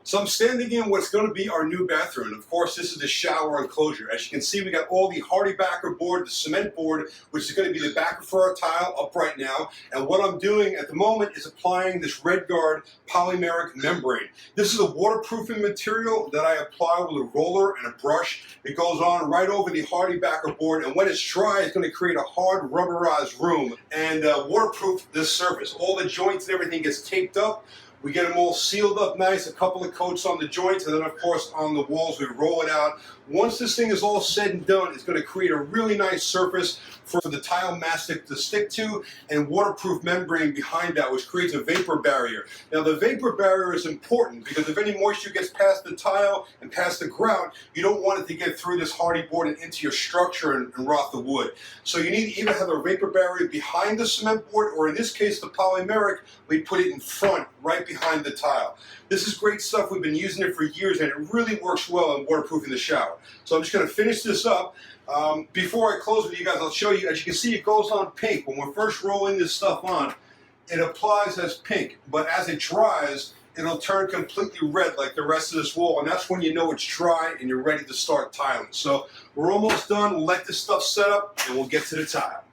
So I'm standing in what's going to be our new bathroom. And of course, this is the shower enclosure. As you can see, we got all the hardy backer board, the cement board, which is going to be the backer for our tile up right now. And what I'm doing at the moment is applying this Red Guard polymeric membrane. This is a waterproofing material that I apply with a roller and a brush. It goes on right over the hardy backer board, and when it's dry, it's going to create a hard rubberized room and waterproof this surface. All the joints and everything gets taped up. We get them all sealed up nice, a couple of coats on the joints, and then of course on the walls we roll it out. Once this thing is all said and done, it's going to create a really nice surface for the tile mastic to stick to, and waterproof membrane behind that, which creates a vapor barrier. Now the vapor barrier is important because if any moisture gets past the tile and past the grout, you don't want it to get through this hardy board and into your structure and rot the wood. So you need to either have a vapor barrier behind the cement board, or in this case the polymeric, we put it in front, right behind the tile. This is great stuff. We've been using it for years and it really works well in waterproofing the shower. So I'm just going to finish this up. Before I close with you guys, I'll show you, as you can see, it goes on pink. When we're first rolling this stuff on, it applies as pink, but as it dries, it'll turn completely red like the rest of this wall, and that's when you know it's dry and you're ready to start tiling. So we're almost done. We'll let this stuff set up and we'll get to the tile.